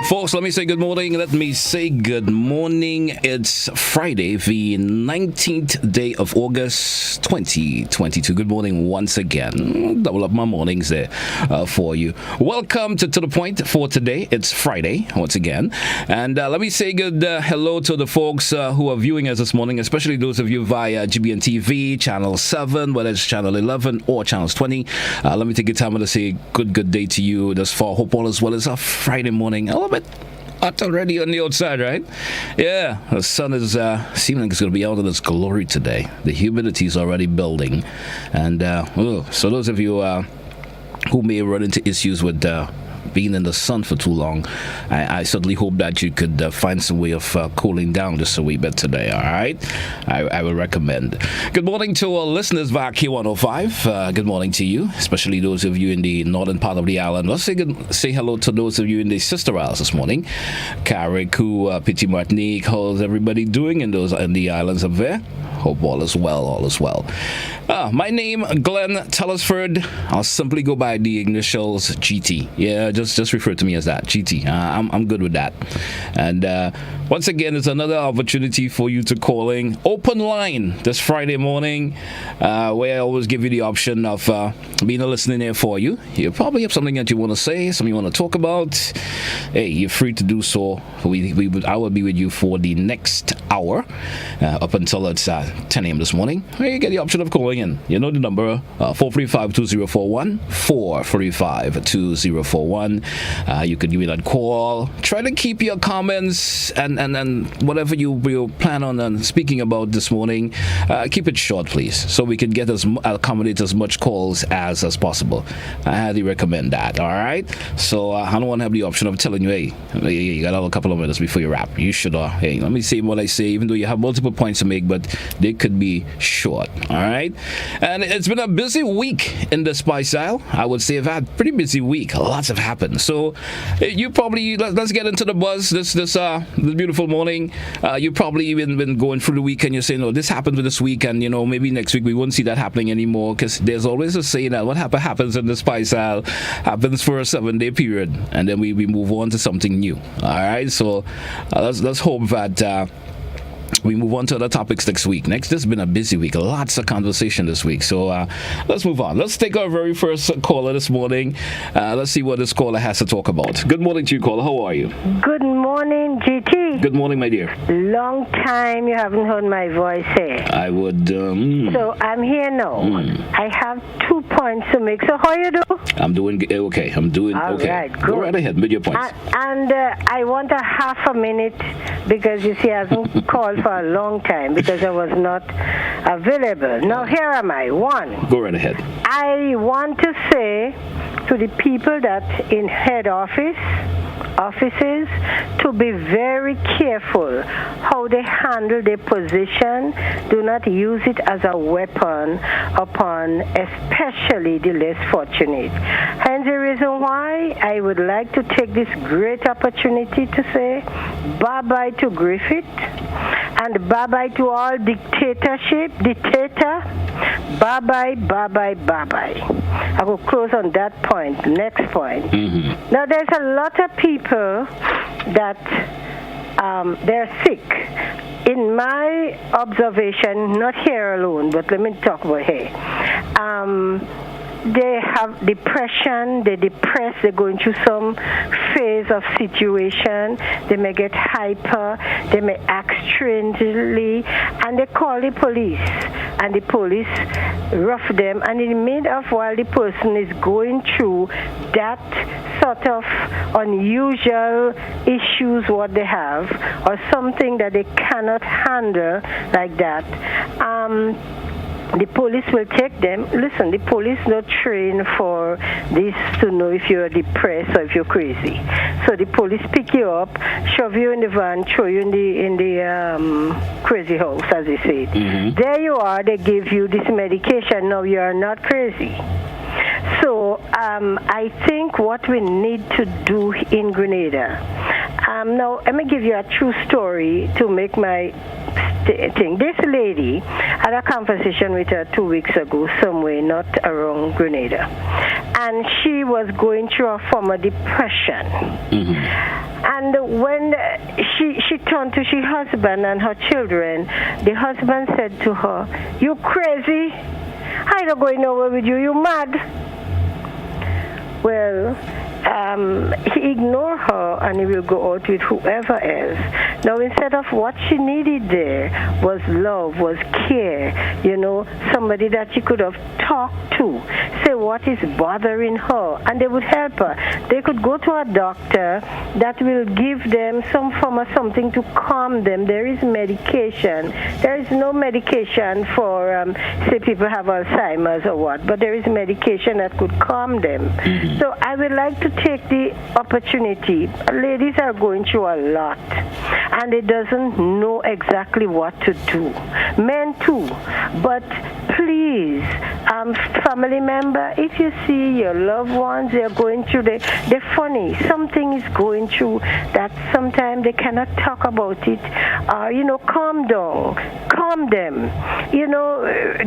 Folks, let me say good morning. It's Friday, the 19th day of August 2022. Good morning once again. Double up my mornings there for you. Welcome to The Point for today. It's Friday once again. And let me say good hello to the folks who are viewing us this morning, especially those of you via GBN TV, Channel 7, whether it's Channel 11 or Channels 20. Let me take a time to say good day to you thus far. Hope all is well. It's a Friday morning. A little bit hot already on the outside, right? Yeah, the sun is seeming like it's going to be out in its glory today. The humidity is already building. And so those of you who may run into issues with being in the sun for too long, I certainly hope that you could find some way of cooling down just a wee bit today, all right? I would recommend. Good morning to our listeners via K105. Good morning to you, especially those of you in the northern part of the island. Let's say hello to those of you in the sister isles this morning. Carriacou, Petit Martinique, how's everybody doing in the islands up there? Hope all is well. My name, Glenn Tellisford. I'll simply go by the initials GT. Yeah, just refer to me as that, GT. I'm good with that. And once again, it's another opportunity for you to call in. Open line this Friday morning, where I always give you the option of being a listening ear for you. You probably have something that you want to say, something you want to talk about. Hey, you're free to do so. I will be with you for the next hour up until it's 10 a.m. this morning. You get the option of calling in. You know the number, 435-2041, 435-2041. You could give me that call. Try to keep your comments and whatever you plan on speaking about this morning, keep it short, please, so we can get accommodate as much calls as possible. I highly recommend that, all right? So I don't want to have the option of telling you, hey, you got a couple of minutes before you wrap. You should, hey, let me say what I say, even though you have multiple points to make, but they could be short, all right? And it's been a busy week in the Spice Isle. I would say I've had a pretty busy week. Lots have happened. So you probably, let's get into the buzz this beautiful morning. You probably even been going through the week and you're saying, oh, this happened with this week, and maybe next week we won't see that happening anymore, because there's always a saying that what happens in the Spice Isle happens for a 7-day period, and then we move on to something new. All right, so let's hope that we move on to other topics next week. This has been a busy week. Lots of conversation this week. So let's move on. Let's take our very first caller this morning. Let's see what this caller has to talk about. Good morning to you, caller. How are you? Good morning, GT. Good morning, my dear. Long time you haven't heard my voice here. I would... So I'm here now. I have 2 points to make. So how you do? I'm doing okay. I'm doing all okay. Right, go right ahead with your points. And I want a half a minute, because you see I haven't called for a long time because I was not available. Now here am I. One. Go right ahead. I want to say to the people that in head offices to be very careful how they handle their position. Do not use it as a weapon upon especially the less fortunate. Hence the reason why I would like to take this great opportunity to say bye-bye to Griffith and bye-bye to all dictator. Bye-bye. I will close on that point. Next point. Now there's a lot of people that they're sick. In my observation, not here alone, but let me talk about here. They have depression, they're depressed, they're going through some phase of situation, they may get hyper, they may act strangely, and they call the police, and the police rough them, and in the middle of while the person is going through that sort of unusual issues what they have, or something that they cannot handle like that, the police will take them. Listen, the police not trained for this to know if you're depressed or if you're crazy. So the police pick you up, shove you in the van, throw you in the crazy house, as they say. There you are. They give you this medication. Now you are not crazy. So I think what we need to do in Grenada. Now let me give you a true story to make my thing. This lady had a conversation with her 2 weeks ago somewhere, not around Grenada. And she was going through a form of depression. And And when she turned to her husband and her children, the husband said to her, "You crazy? I don't going nowhere with you. You mad?" Well, he ignored her and he will go out with whoever else. Now, instead of what she needed there was love, was care, somebody that she could have talked to, say what is bothering her, and they would help her. They could go to a doctor that will give them some form of something to calm them. There is medication. There is no medication for, say, people have Alzheimer's or what, but there is medication that could calm them. Mm-hmm. So I would like to take the opportunity. Ladies are going through a lot, and they doesn't know exactly what to do. Men too. But please, family member, if you see your loved ones, they're going through, they're funny. Something is going through that sometimes they cannot talk about it. Calm down. Calm them.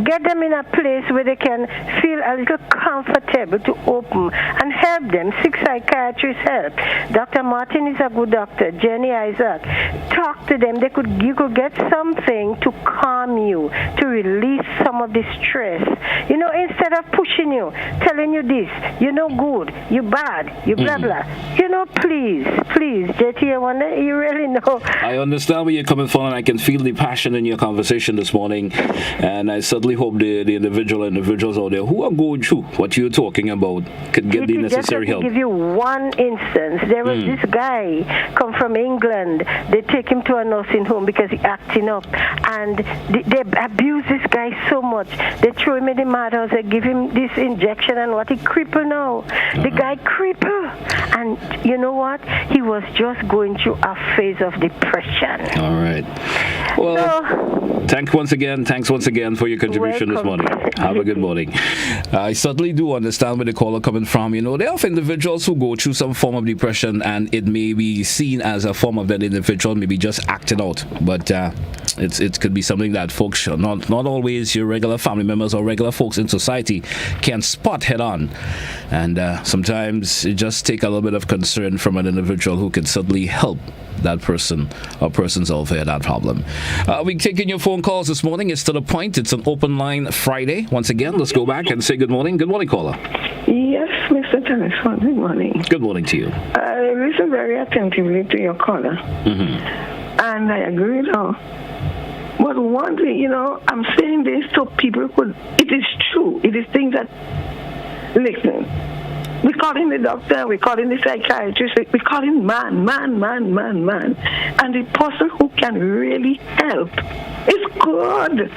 Get them in a place where they can feel a little comfortable to open and help them. 6 psychiatrists help. Dr. Martin is a good doctor. Jenny Isaac. Talk to them. You could get something to calm you, to release some of the stress. Instead of pushing you, telling you this, you're no good, you're bad, you blah blah. Please, JT, you really know. I understand where you're coming from, and I can feel the passion in your conversation this morning. And I certainly hope the individuals out there who are going through what you're talking about could get the necessary help. I'll give you one instance. There was this guy come from England. They take him to a nursing home because he's acting up, and they abuse this guy so much. They throw him in the madhouse. They give him this injection, and what, he crippled now. The guy crippled, and you know what? He was just going through a phase of depression. All right. Well, thanks once again for your contribution this morning. Have a good morning. I certainly do understand where the caller coming from. There are individuals who go through some form of depression, and it may be seen as a form of that individual maybe just acting out. But it could be something that folks, not always your regular family members or regular folks in society, can spot head on. And sometimes it just takes a little bit of concern from an individual who can certainly help that person or persons over that problem. We're taking your phone calls this morning. It's To The Point. It's an open line Friday. Once again, let's go back and say good morning. Good morning, caller. Yes, Mr. Telephone. Good morning. Good morning to you. I listen very attentively to your caller. Mm-hmm. And I agree with her. But one thing, I'm saying this so people it is true. It is things that, listen, we call in the doctor, we call in the psychiatrist, we call in man. And the person who can really help is God.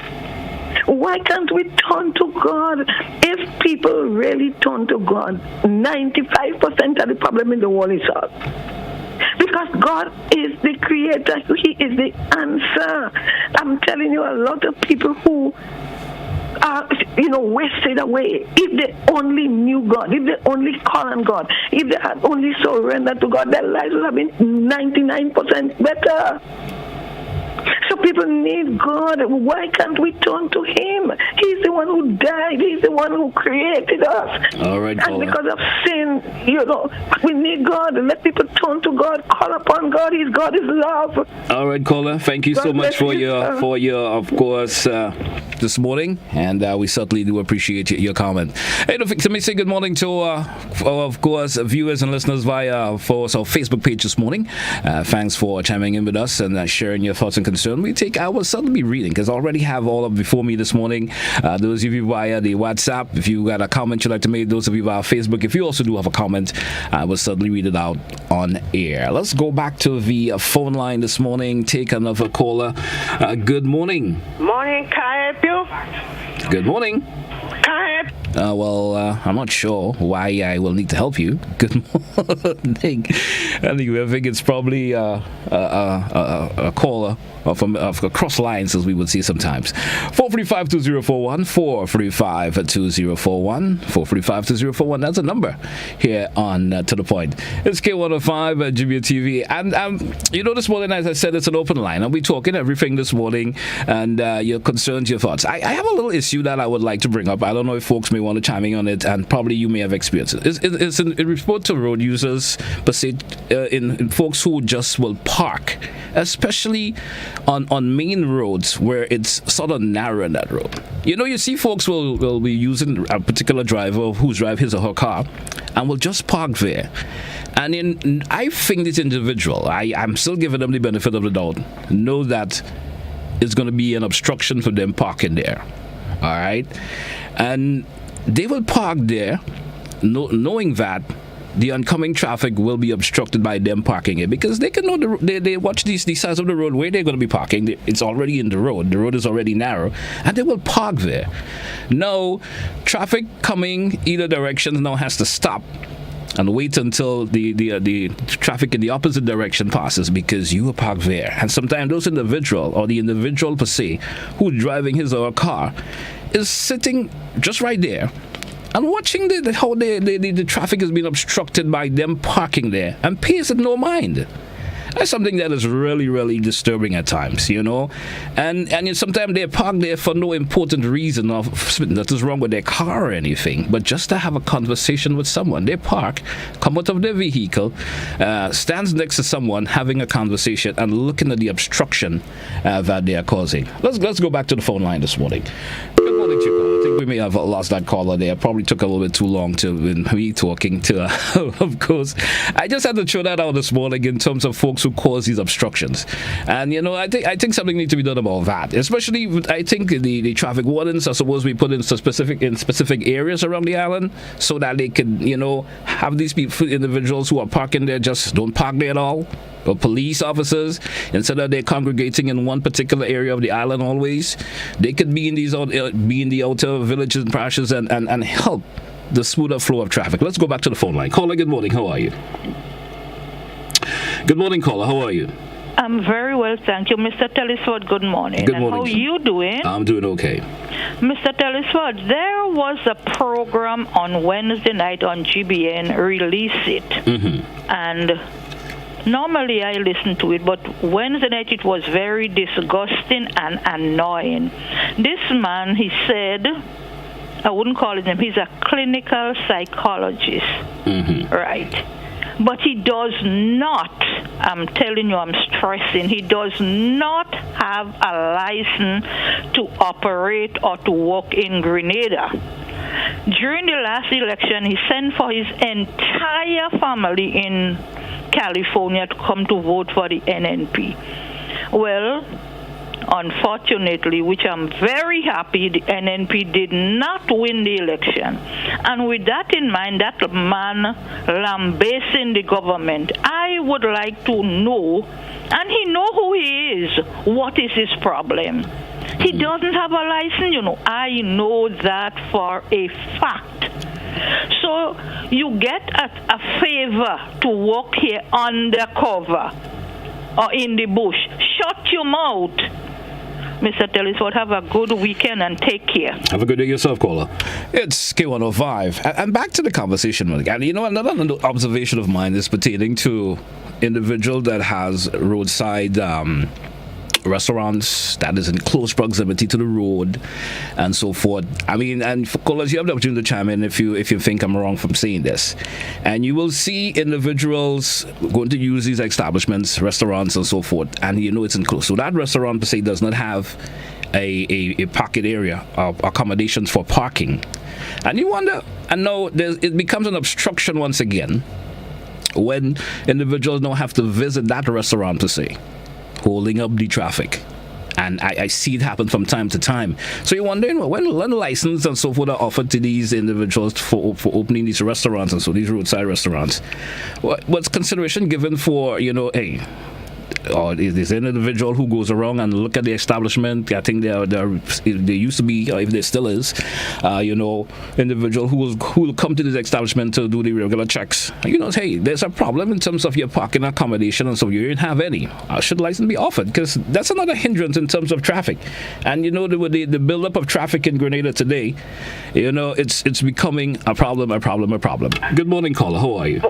Why can't we turn to God? If people really turn to God, 95% of the problem in the world is solved. Because God is the creator. He is the answer. I'm telling you, a lot of people who are, wasted away. If they only knew God, if they only call on God, if they had only surrendered to God, their lives would have been 99% better. So people need God. Why can't we turn to Him? He's the one who died. He's the one who created us. All right, and because of sin, we need God. Let people turn to God. Call upon God. God is love. All right, caller. Thank you so much for your, of course, this morning, and we certainly do appreciate your comment. Hey, let me say good morning to, of course, viewers and listeners via for our Facebook page this morning. Thanks for chiming in with us and sharing your thoughts and concern. I will certainly be reading because I already have all of before me this morning. Those of you via the WhatsApp, if you got a comment you'd like to make, those of you via Facebook, if you also do have a comment, I will certainly read it out on air. Let's go back to the phone line this morning. Take another caller. Good morning. Morning, can I help you? Good morning. Can I help? I'm not sure why I will need to help you. Good morning. Anyway, I think it's probably a caller of across lines, as we would see sometimes. 435-2041, 435-2041, 435-2041. That's a number here on To The Point. It's K105 at Jibia TV. And, this morning, as I said, it's an open line. I'll be talking everything this morning and your concerns, your thoughts. I have a little issue that I would like to bring up. I don't know if folks may may want to chime in on it, and probably you may have experienced it. It's in report to road users, per se, in folks who just will park, especially on main roads where it's sort of narrow in that road. You see folks will be using a particular driver who's drive his or her car and will just park there. And I think this individual, I'm still giving them the benefit of the doubt, know that it's going to be an obstruction for them parking there. All right? And they will park there knowing that the oncoming traffic will be obstructed by them parking it, because they can know they watch these sides of the road where they're going to be parking. It's already in the road is already narrow, and they will park there. Now, traffic coming either direction now has to stop and wait until the traffic in the opposite direction passes, because you are parked there. And sometimes those individual, or the individual per se, who's driving his or her car, is sitting just right there and watching how the traffic is being obstructed by them parking there, and pays it no mind. That's something that is really, really disturbing at times, And sometimes they park there for no important reason of that is wrong with their car or anything, but just to have a conversation with someone. They park, come out of their vehicle, stands next to someone, having a conversation and looking at the obstruction that they are causing. Let's go back to the phone line this morning. Good morning, Chico. I think we may have lost that caller there. Probably took a little bit too long to me talking to of course. I just had to throw that out this morning in terms of folks who cause these obstructions. And I think something needs to be done about that. Especially, I think the traffic wardens are supposed to be put in specific areas around the island, so that they can have these individuals who are parking there just don't park there at all. Or police officers, instead of they congregating in one particular area of the island always, they could be in the outer villages and parishes and help the smoother flow of traffic. Let's go back to the phone line. Caller, good morning. How are you? Good morning, caller. How are you? I'm very well, thank you. Mr. Tellisford, good morning. Good morning. How are you doing? I'm doing okay. Mr. Tellisford, there was a program on Wednesday night on GBN, Release It. Mm-hmm. And normally I listen to it, but Wednesday night it was very disgusting and annoying. This man, he said, I wouldn't call him, he's a clinical psychologist. Mm-hmm. Right. But he does not, I'm telling you, I'm stressing, he does not have a license to operate or to work in Grenada. During the last election, he sent for his entire family in California to come to vote for the NNP. Well, unfortunately, which I'm very happy, the NNP did not win the election. And with that in mind, that man lambasting the government, I would like to know, and he know who he is, what is his problem. He doesn't have a license, I know that for a fact. So you get a favor to work here undercover or in the bush. Shut your mouth. Mr. Tellisford, have a good weekend and take care. Have a good day yourself, caller. It's K105. And back to the conversation. And another observation of mine is pertaining to individual that has roadside restaurants that is in close proximity to the road and so forth. I mean, and for callers, you have the opportunity to chime in if you think I'm wrong from saying this. And you will see individuals going to use these establishments, restaurants and so forth, and it's in close. So that restaurant per se does not have a pocket area of accommodations for parking. And you wonder, and now it becomes an obstruction once again when individuals don't have to visit that restaurant per se, holding up the traffic. And I see it happen from time to time. So you're wondering, when license and so forth are offered to these individuals for opening these restaurants and so these roadside restaurants, what's consideration given for, hey, or is this an individual who goes around and look at the establishment? I think there used to be, if there still is, individual who will come to this establishment to do the regular checks. Hey, there's a problem in terms of your parking accommodation, and so you didn't have any. Should license be offered? Because that's another hindrance in terms of traffic. And the buildup of traffic in Grenada today, it's becoming a problem. Good morning, caller. How are you?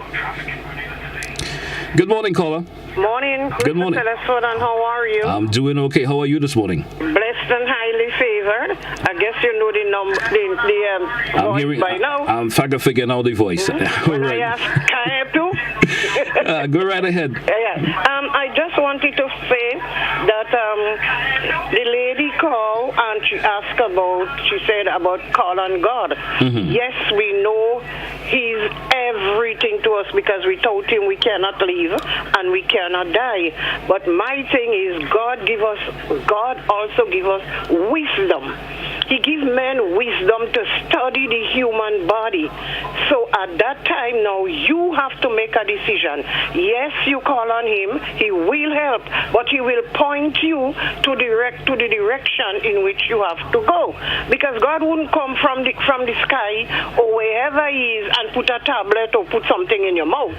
Good morning, caller. Morning. Good morning. Mr. Tellisford, and how are you? I'm doing okay. How are you this morning? Blessed and highly divinely favored. I guess you know the voice by now. I'm figuring out the voice. When I ask, can I help you? Go right ahead. I just wanted to say that the lady called and she said about call on God. Mm-hmm. Yes, we know He's everything to us because without Him we cannot live and we cannot die. But my thing is God also give us wisdom. He gives men wisdom to study the human body. So at that time now, you have to make a decision. Yes, you call on Him. He will help, but He will point you to the direction in which you have to go. Because God wouldn't come from the sky or wherever He is and put a tablet or put something in your mouth.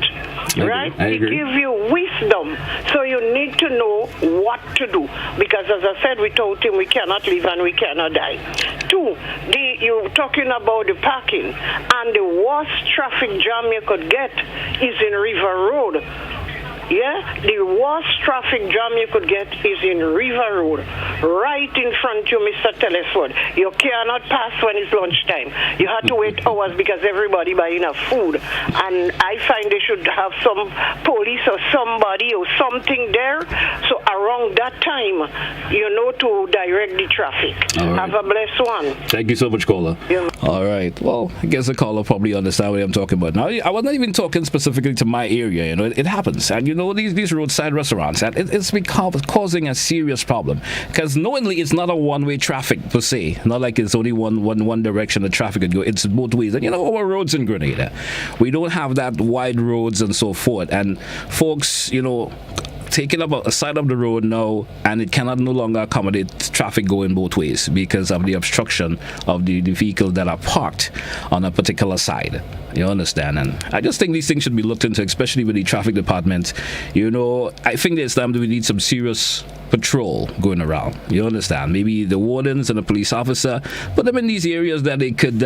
Right? I agree. He gives you wisdom. So you need to know what to do. Because as I said, without Him, we cannot live and we cannot die. Two, you're talking about the parking, and the worst traffic jam you could get is in River Road. Yeah, the worst traffic jam you could get is in River Road, right in front of you, Mr. Telesford. You cannot pass when it's lunchtime. You have to wait hours because everybody buying enough food. And I find they should have some police or somebody or something there. So around that time, to direct the traffic. Right. Have a blessed one. Thank you so much, caller. Yeah. All right. Well, I guess the caller probably understand what I'm talking about. Now, I was not even talking specifically to my area. It happens. And these roadside restaurants, and it's causing a serious problem because knowingly it's not a one-way traffic per se, not like it's only one direction the traffic could go. It's both ways. And our roads in Grenada, we don't have that wide roads and so forth, and folks taking up a side of the road now, and it cannot no longer accommodate traffic going both ways because of the obstruction of the vehicles that are parked on a particular side. You understand? And I just think these things should be looked into, especially with the traffic department. I think there's time that we need some serious patrol going around. You understand? Maybe the wardens and the police officer, put them in these areas that they could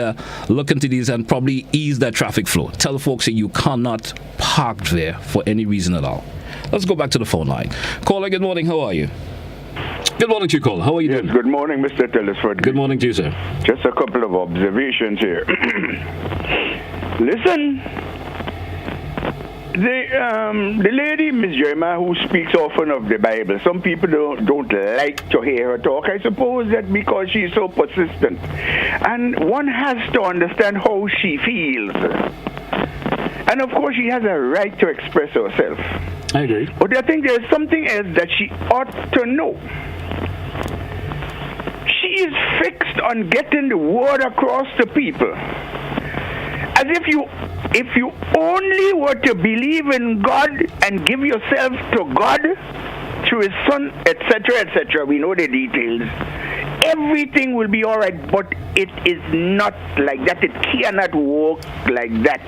look into these and probably ease that traffic flow. Tell folks that you cannot park there for any reason at all. Let's go back to the phone line. Caller, good morning. How are you? Good morning to you, caller. How are you doing? Good morning, Mr. Telesford. Good morning to you, sir. Just a couple of observations here. Listen, the lady, Miss Jeremiah, who speaks often of the Bible, some people don't like to hear her talk. I suppose that because she's so persistent. And one has to understand how she feels. And of course, she has a right to express herself. I agree. But I think there's something else that she ought to know. She is fixed on getting the word across to people. As if you only were to believe in God and give yourself to God through His Son, etc., we know the details, everything will be all right, but it is not like that. It cannot work like that.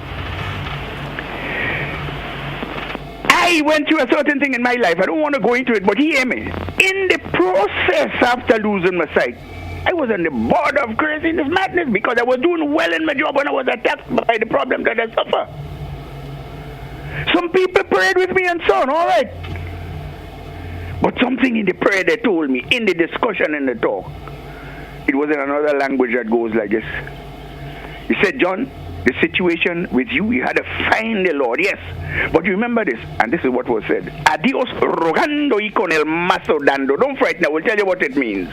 I went through a certain thing in my life. I don't want to go into it, but hear me. In the process after losing my sight, I was on the border of craziness, madness, because I was doing well in my job and I was attacked by the problem that I suffer. Some people prayed with me and so on, all right. But something in the prayer they told me, in the discussion and the talk, it was in another language that goes like this. He said, John, the situation with you had to find the Lord, yes. But you remember this, and this is what was said. Adios rogando y con el mazo dando. Don't frighten, I will tell you what it means.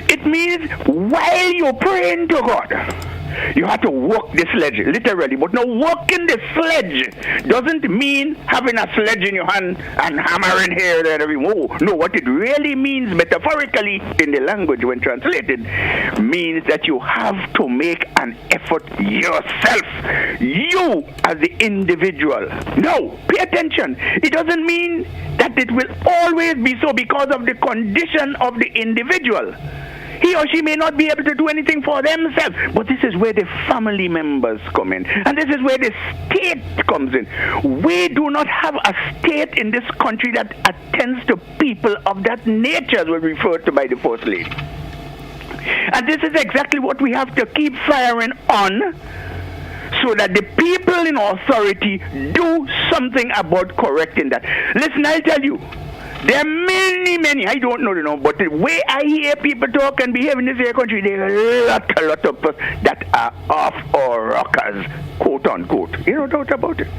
It means while you're praying to God, you have to walk the sledge, literally. But now walking the sledge doesn't mean having a sledge in your hand and hammering here and everywhere. No, what it really means metaphorically in the language when translated means that you have to make an effort yourself. You as the individual. No, pay attention. It doesn't mean that it will always be so because of the condition of the individual. He or she may not be able to do anything for themselves. But this is where the family members come in. And this is where the state comes in. We do not have a state in this country that attends to people of that nature, as was referred to by the First Lady. And this is exactly what we have to keep firing on, so that the people in authority do something about correcting that. Listen, I'll tell you, There are many, I don't know, but the way I hear people talk and behave in this here country, there are a lot of us that are off our rockers, quote unquote. No doubt about it.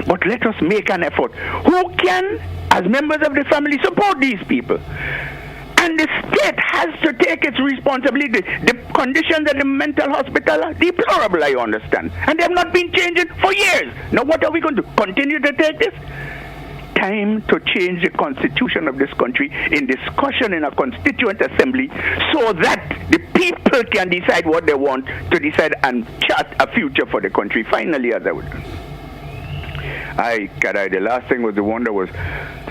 But let us make an effort. Who can, as members of the family, support these people? And the state has to take its responsibility. The conditions at the mental hospital are deplorable, I understand. And they have not been changing for years. Now what are we going to do? Continue to take this? Time to change the constitution of this country in discussion in a constituent assembly so that the people can decide what they want to decide and chart a future for the country. Finally, as I would. The last thing was the one that was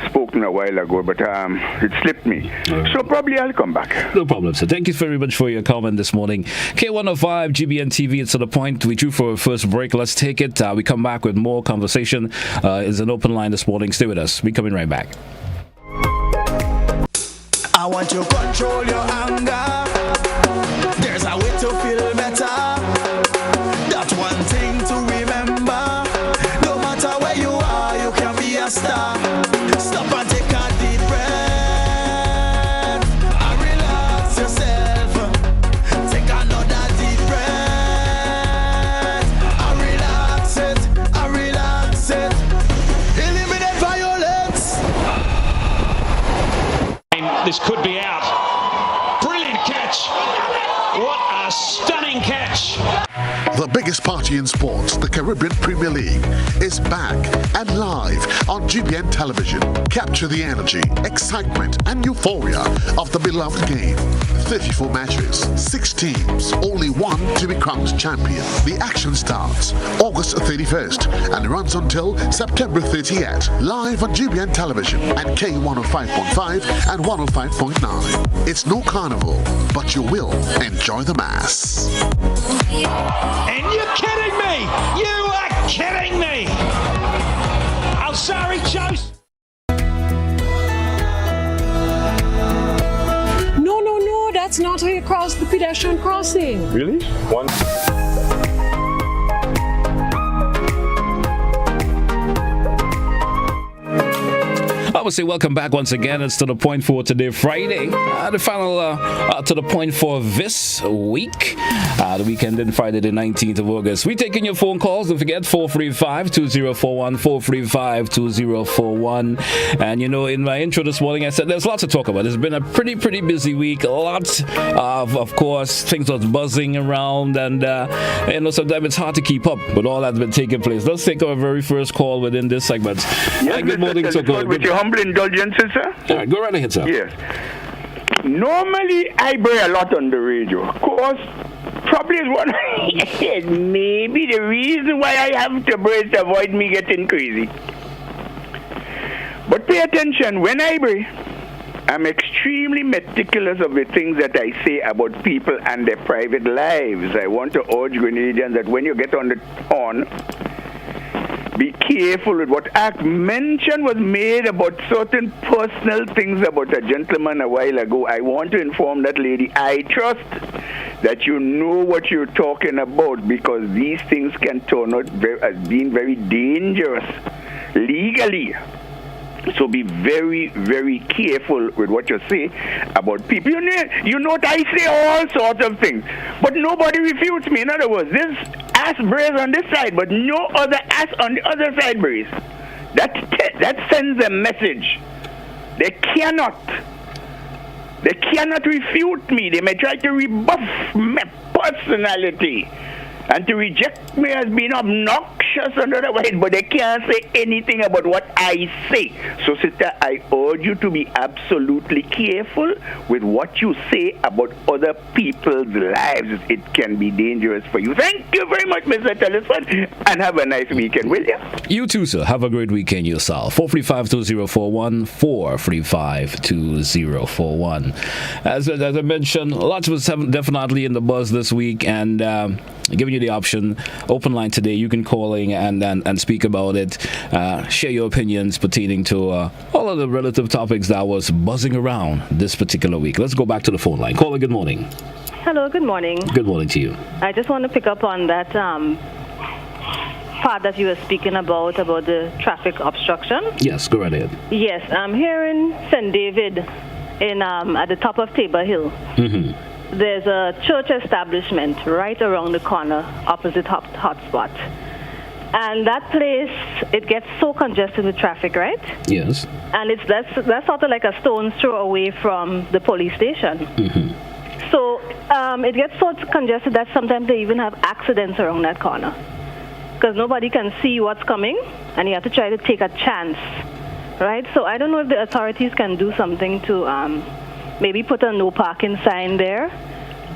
spoken a while ago, but it slipped me. So probably I'll come back. No problem, sir. Thank you very much for your comment this morning. K105, GBN TV, it's to the point. We drew for a first break. Let's take it. We come back with more conversation. It's an open line this morning. Stay with us. We're coming right back. I want to control your anger. There's a way to feel better. That's one thing to remember. No matter where you are, you can be a star. Stop and take a deep breath and relax yourself. Take another deep breath and relax it. Eliminate violence. This could be out. Brilliant catch. What a stunning catch. The biggest party in sports, the Caribbean Premier League, is back and live on GBN television. Capture the energy, excitement, and euphoria of the beloved game. 34 matches, 6 teams, only one to be crowned champion. The action starts August 31st and runs until September 30th. Live on GBN television and K105.5 and 105.9. It's no carnival, but you will enjoy the mass. And you're kidding me! You are kidding me! Alzari chose. No, that's not how you cross the pedestrian crossing. Really? I would say welcome back once again. It's to the point for today, Friday. The final to the point for this week. The weekend in Friday, the 19th of August. We're taking your phone calls. Don't forget 435-2041, 435-2041. And in my intro this morning, I said there's lots to talk about. It's been a pretty busy week. A lot of course, things was buzzing around, and sometimes it's hard to keep up with all that's been taking place. Let's take our very first call within this segment. Yes, good morning, Toko. With your humble indulgences, sir. All right, go right ahead, sir. Yes. Normally, I bring a lot on the radio. Of course, probably is one. Maybe the reason why I have to brace to avoid me getting crazy. But pay attention, when I bring, I'm extremely meticulous of the things that I say about people and their private lives. I want to urge Grenadians that when you get on the horn, be careful with what act mention was made about certain personal things about a gentleman a while ago. I want to inform that lady, I trust that you know what you're talking about, because these things can turn out as being very dangerous legally. So be very careful with what you say about people. You know what, I say all sorts of things, but nobody refutes me. In other words, this ass brace on this side, but no other ass on the other side brace. That sends a message. They cannot refute me. They may try to rebuff my personality and to reject me as being obnoxious and otherwise, but they can't say anything about what I say. So, sister, I urge you to be absolutely careful with what you say about other people's lives. It can be dangerous for you. Thank you very much, Mr. Telephone, and have a nice weekend, will you? You too, sir. Have a great weekend yourself. 435-2041, 435-2041. As I mentioned, lots of us have definitely in the buzz this week, and giving you the option, open line today. You can call in and speak about it, share your opinions pertaining to all of the relative topics that was buzzing around this particular week. Let's go back to the phone line. Caller, good morning. Hello, good morning. Good morning to you. I just want to pick up on that part that you were speaking about the traffic obstruction. Yes, go right ahead. Yes, I'm here in St. David in at the top of Tabor Hill. Mm-hmm. There's a church establishment right around the corner opposite hotspot. And that place, it gets so congested with traffic, right? Yes. And that's sort of like a stone's throw away from the police station. Mm-hmm. So it gets so congested that sometimes they even have accidents around that corner. Because nobody can see what's coming, and you have to try to take a chance, right? So I don't know if the authorities can do something to maybe put a no parking sign there,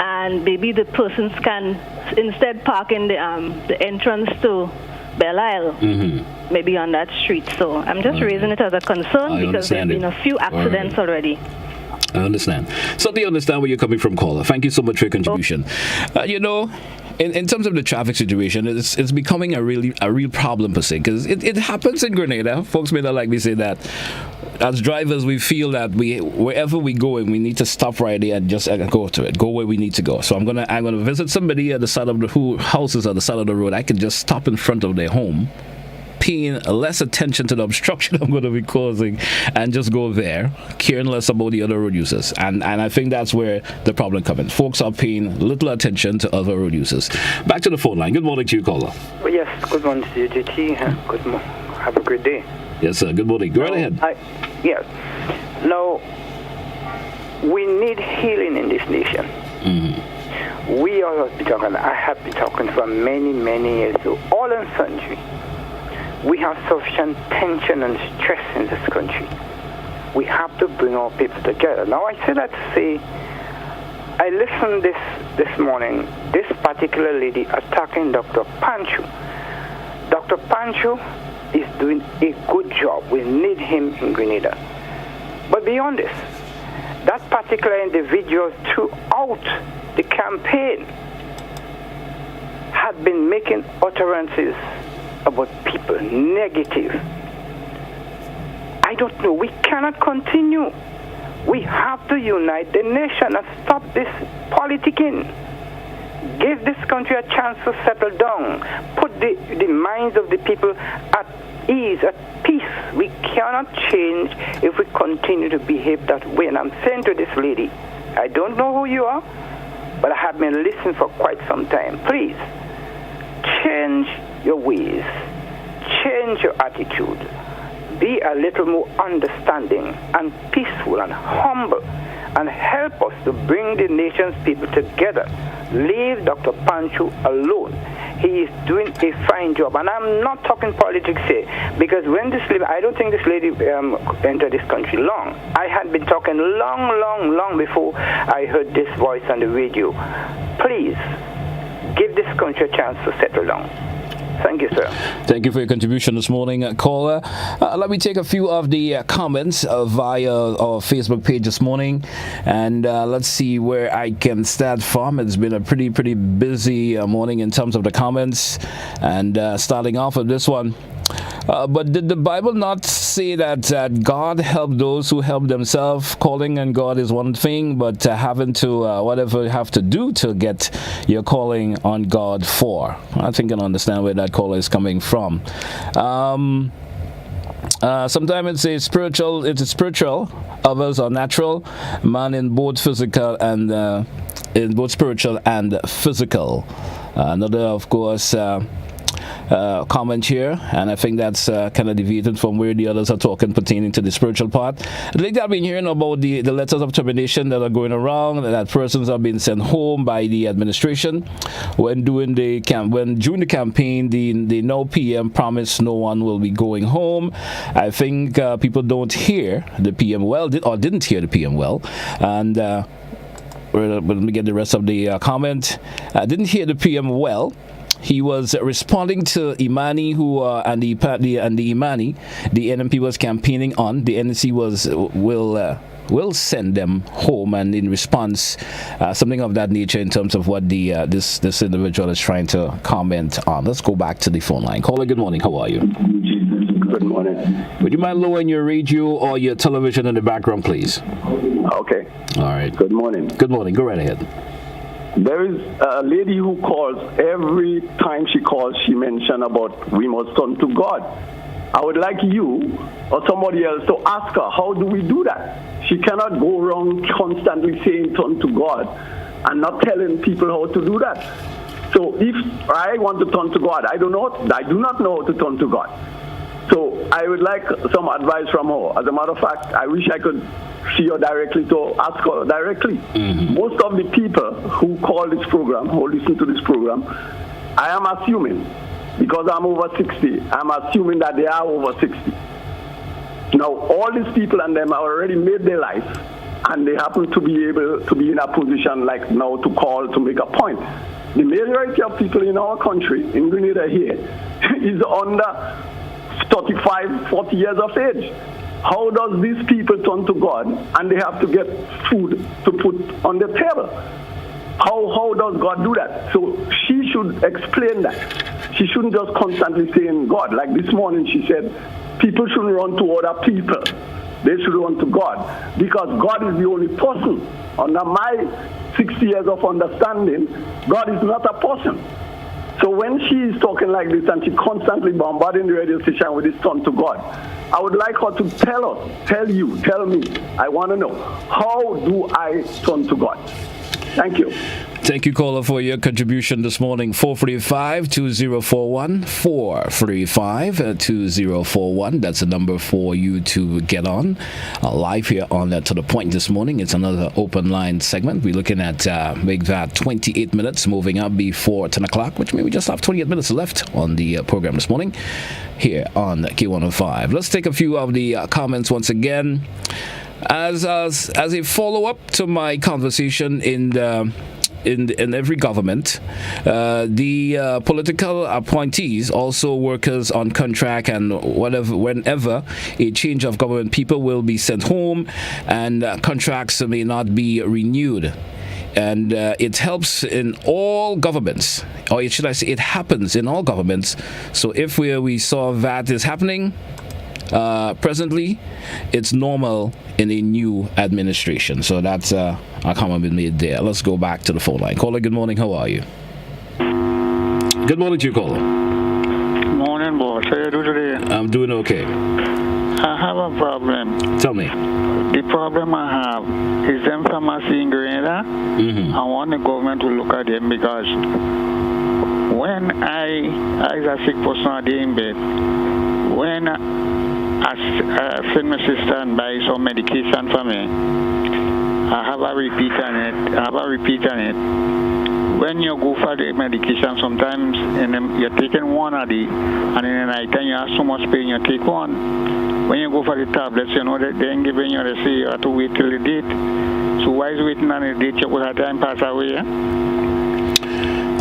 and maybe the persons can instead park in the entrance to Belle Isle, maybe on that street. So I'm just raising it as a concern because there have been a few accidents already. I understand. Certainly understand where you're coming from, caller. Thank you so much for your contribution. In terms of the traffic situation, it's becoming a real problem per se, because it happens in Grenada. Folks may not like me say that. As drivers, we feel that wherever we go, we need to stop right there and just go to it, go where we need to go. So I'm gonna visit somebody at the side of houses at the side of the road. I can just stop in front of their home, paying less attention to the obstruction I'm going to be causing, and just go there, caring less about the other road users. And I think that's where the problem comes in. Folks are paying little attention to other road users. Back to the phone line. Good morning to you, caller. Well, yes, good morning to you, JT. Good morning. Have a great day. Yes, sir. Good morning. Go right ahead. Yes. Now, we need healing in this nation. Mm-hmm. We all have been talking, I have been talking for many, many years, so all in country. We have sufficient tension and stress in this country. We have to bring our people together. Now, I say that to say, I listened this morning, this particular lady attacking Dr. Pancho. Dr. Pancho is doing a good job. We need him in Grenada. But beyond this, that particular individual throughout the campaign had been making utterances about people, negative. I don't know. We cannot continue. We have to unite the nation and stop this politicking. Give this country a chance to settle down. Put the minds of the people at ease, at peace. We cannot change if we continue to behave that way. And I'm saying to this lady, I don't know who you are, but I have been listening for quite some time. Please, change your ways. Change your attitude. Be a little more understanding and peaceful and humble, and help us to bring the nation's people together. Leave Dr. Pancho alone. He is doing a fine job. And I'm not talking politics here, because when this lady, I don't think this lady entered this country long. I had been talking long before I heard this voice on the radio. Please, give this country a chance to settle down. Thank you, sir. Thank you for your contribution this morning, caller. Let me take a few of the comments via our Facebook page this morning, and let's see where I can start from. It's been a pretty busy morning in terms of the comments, and starting off with this one. But did the Bible not say that God helped those who help themselves? Calling on God is one thing, but having to whatever you have to do to get your calling on God for. I think I understand where that caller is coming from. Sometimes it's spiritual, others are natural. Man in both physical and in both spiritual and physical. Another, of course. Comment here, and I think that's kind of deviated from where the others are talking pertaining to the spiritual part. Lately, I've been hearing about the letters of termination that are going around, that persons are being sent home by the administration when during the campaign, the now PM promised no one will be going home. I think people don't hear the PM well, didn't hear the PM well, and let me get the rest of the comment. I didn't hear the PM well. He was responding to Imani, and the Imani the NMP was campaigning on. The NC will send them home, and in response, something of that nature in terms of what this individual is trying to comment on. Let's go back to the phone line. Caller, good morning. How are you? Good morning. Would you mind lowering your radio or your television in the background, please? Okay. All right. Good morning. Good morning. Go right ahead. There is a lady who calls, every time she calls, she mentions about we must turn to God. I would like you or somebody else to ask her, how do we do that? She cannot go around constantly saying turn to God and not telling people how to do that. So if I want to turn to God, I do not know how to turn to God. So I would like some advice from her. As a matter of fact, I wish I could see her directly to ask her directly. Mm-hmm. Most of the people who call this program, who listen to this program, I am assuming, because I'm over 60, I'm assuming that they are over 60. Now, all these people and them have already made their life, and they happen to be able to be in a position like now to call to make a point. The majority of people in our country, in Grenada here, is under 35, 40 years of age. How does these people turn to God and they have to get food to put on the table? How does God do that? So she should explain that. She shouldn't just constantly saying God. Like this morning she said, people shouldn't run to other people. They should run to God. Because God is the only person. Under my 60 years of understanding, God is not a person. So when she is talking like this and she constantly bombarding the radio station with this turn to God, I would like her to tell us, tell me, I want to know, how do I turn to God? Thank you. Thank you, caller, for your contribution this morning. 435-2041, 435-2041. That's the number for you to get on live here on To The Point this morning. It's another open line segment. We're looking at make that 28 minutes moving up before 10 o'clock, which means we just have 28 minutes left on the program this morning here on K105. Let's take a few of the comments once again. As a follow-up to my conversation in every government, the political appointees, also workers on contract, and whenever a change of government, people will be sent home and contracts may not be renewed. And it helps in all governments, or should I say it happens in all governments. So if we saw that is happening presently, it's normal in a new administration. So that's a comment been made there. Let's go back to the phone line. Caller, good morning. How are you? Good morning to you, caller. Morning, boss. How you doing today? I'm doing okay. I have a problem. Tell me. The problem I have is them pharmacy in Grenada. Mm-hmm. I want the government to look at them because when I as a sick person a day in bed, when I send my sister and buy some medication for me, I have a repeat on it. When you go for the medication, sometimes you're taking one a day, and in the night time you have so much pain, you take one. When you go for the tablets, you know that they ain't giving you, they say you have to wait till the date. So why is waiting on the date? You could have time pass away.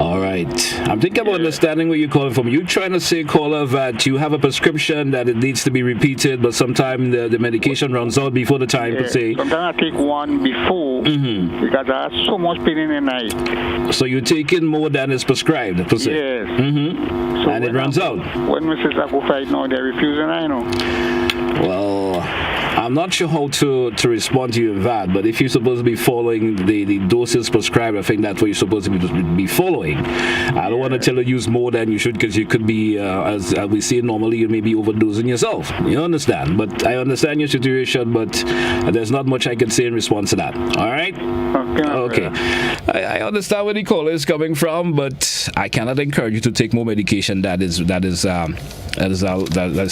All right. I'm thinking about understanding where you're calling from. You trying to say, caller, that you have a prescription that it needs to be repeated, but sometimes the medication runs out before the time per se. Sometimes I take one before because I have so much pain in the night. So you're taking more than is prescribed per se? Yes. Mm-hmm. So and it runs out. When my sister go fight now, they're refusing, I know. Well, I'm not sure how to respond to you in that, but if you're supposed to be following the doses prescribed, I think that's what you're supposed to be following. I don't want to tell you use more than you should, because you could be, as we say normally, you may be overdosing yourself. You understand? But I understand your situation, but there's not much I can say in response to that. All right? Okay. I understand where the caller is coming from, but I cannot encourage you to take more medication that is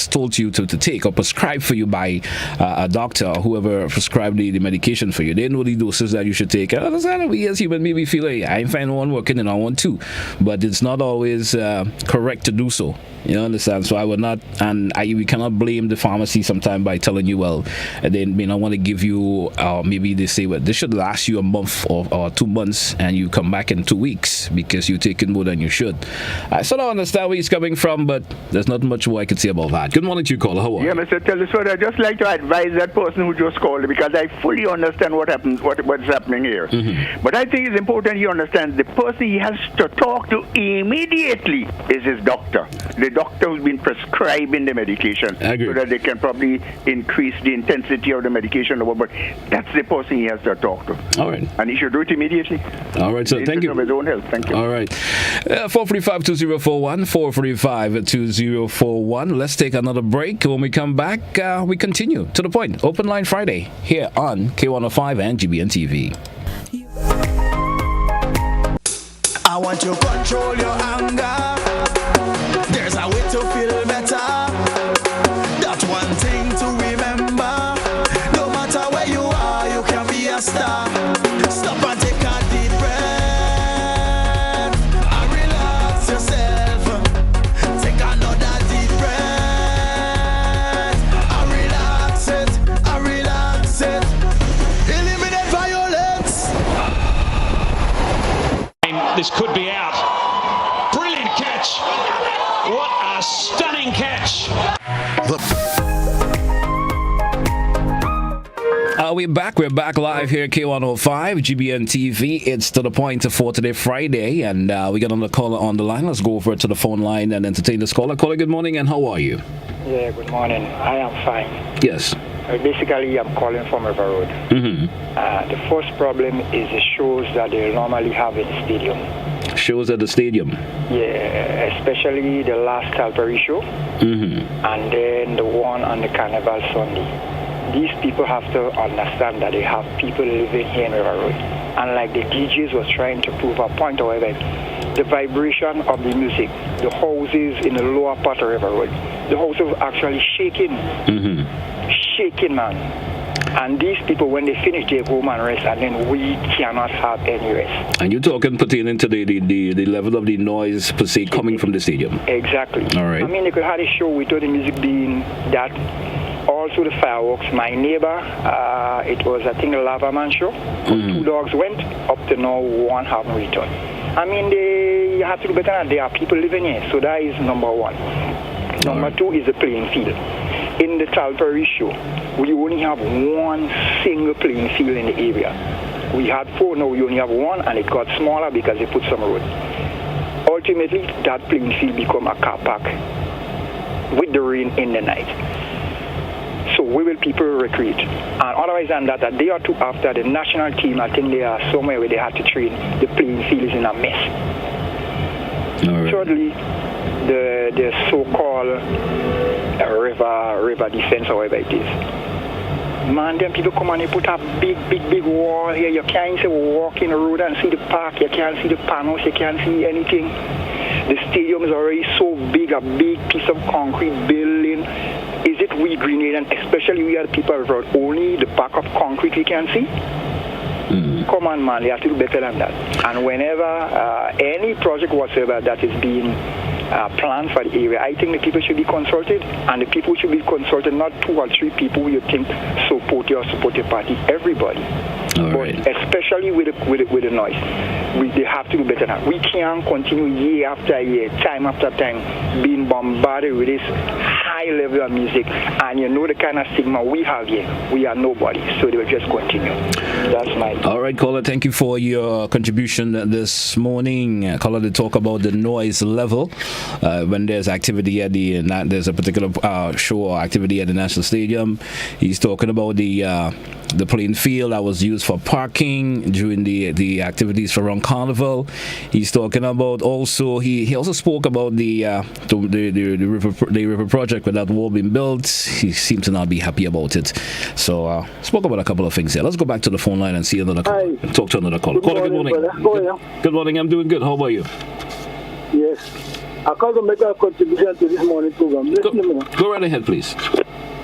told to you to take or prescribed for you by a doctor or whoever prescribed the medication for you. They know the doses that you should take. I understand we as human maybe feel like I find one working and I want two, but it's not always correct to do so. You understand? So I would not, and we cannot blame the pharmacy sometimes by telling you, well, they may not want to give you, maybe they say, well, this should last you a month or 2 months, and you come back in 2 weeks because you're taking more than you should. I sort of understand where he's coming from, but there's not much more I can say about that. Good morning to you, caller. How are you? Yeah, Mr. Telesford, I'd just like to advise that person who just called because I fully understand what's happening here. Mm-hmm. But I think it's important he understands the person he has to talk to immediately is his doctor. The doctor who's been prescribing the medication so that they can probably increase the intensity of the medication. But that's the person he has to talk to. All right. And he should do it immediately. All right, so thank you. Of his own health. Thank you. All right. 435-2041, 435-2041. Let's take another break. When we come back, we continue. To the point. Open Line Friday here on K105 and GBN TV. I want you to control your anger. There's a way to feel better. That's one thing to remember. No matter where you are, you can be a star. Stop and take a deep breath and relax yourself. Take another deep breath and relax it, and relax it. Eliminate violence. This could be out. Brilliant catch. What a stunning catch. We're back. We're back live here at K105 GBN TV. It's To The Point for today, Friday, and we got another caller on the line. Let's go over to the phone line and entertain this caller. Caller, good morning, and how are you? Yeah, good morning. I am fine. Yes. Basically, I'm calling from River Road. Mm-hmm. The first problem is the shows that they normally have in the stadium. Shows at the stadium? Yeah, especially the last Calvary show, mm-hmm. and then the one on the Carnival Sunday. These people have to understand that they have people living here in River Road. And like the DJs was trying to prove a point, however, the vibration of the music, the houses in the lower part of River Road, the houses are actually shaking. Mm-hmm. Shaking, man. And these people, when they finish, they go home and rest, and then we cannot have any rest. And you're talking pertaining to the level of the noise per se coming from the stadium? Exactly. All right. I mean, they could have a show without the music being that. Also the fireworks. My neighbor, it was, I think, a Lava Man show. Mm-hmm. 2 dogs went. Up to now, 1 haven't returned. I mean, you have to do better. There are people living here. So that is number 1. Number 2 is the playing field. In the Talbury show, we only have 1 single playing field in the area. We had 4, now we only have 1, and it got smaller because they put some road. Ultimately, that playing field become a car park with the rain in the night. So where will people recruit? And otherwise than that, a day or two after the national team, I think they are somewhere where they have to train. The playing field is in a mess. Right. Thirdly, the so-called river defense, however it is. Man, then people come and they put a big wall here. You can't even walk in the road and see the park. You can't see the panels. You can't see anything. The stadium is already so big, a big piece of concrete building. Is it we Grenadian, especially we are the people around, only the back of concrete we can see? Mm-hmm. Come on, man, they have to do better than that. And whenever any project whatsoever that is being planned for the area, I think the people should be consulted, and the people should be consulted, not 2 or 3 people you think support your party, everybody. But especially with the noise, they have to do better than that. We can't continue year after year, time after time, being bombarded with this high level of music, and you know the kind of stigma we have here. We are nobody, so they will just continue. That's my... All right, caller, thank you for your contribution this morning. Caller, to talk about the noise level when there's activity at there's a particular show or activity at the National Stadium. He's talking about the playing field that was used for parking during the activities for around Carnival. He's talking about also he also spoke about the river project where that wall being built. He seemed to not be happy about it. So spoke about a couple of things here. Let's go back to the phone line and see another caller. Talk to another caller. Good morning. Good morning. I'm doing good. How about you? Yes. I called to make a contribution to this morning program. Go right ahead, please.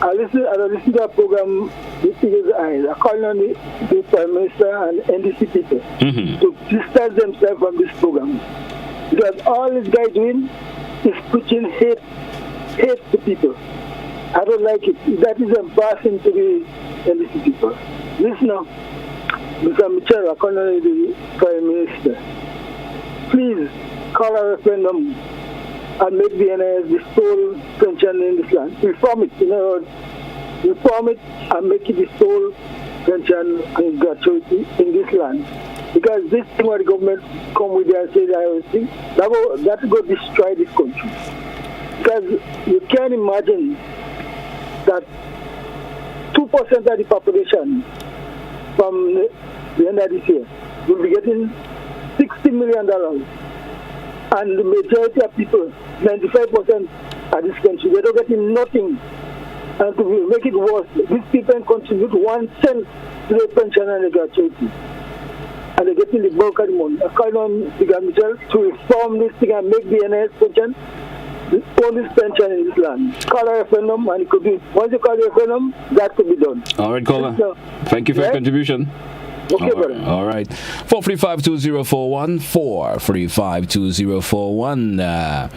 I listen to that program with Eagle's Eyes. I call on the Prime Minister and NDC people to distance themselves from this program. Because all this guy doing is preaching hate to people. I don't like it. That is embarrassing to the NDC people. Listen now, Mr. Mitchell, I call on the Prime Minister. Please call a referendum and make the NIS the sole pension in this land. Reform it, in other words, reform it and make it the sole pension and gratuity in this land. Because this thing where the government come with and say that go destroy this country. Because you can imagine that 2% of the population from the end of this year will be getting $60 million. And the majority of people, 95% of this country, they don't get nothing. And to make it worse, these people contribute 1 cent to the pension and the gratuity. And they're getting the bulk of the money. I call on the government to reform this thing and make the NIS pension the only pension in this land. Call a referendum and it could be, once you call a referendum, that could be done. All right, caller. Thank you for your contribution. Okay, brother. All right. 435-2041, 435-2041.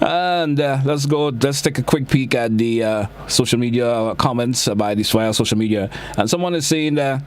And let's take a quick peek at the social media comments by this via social media. And someone is saying that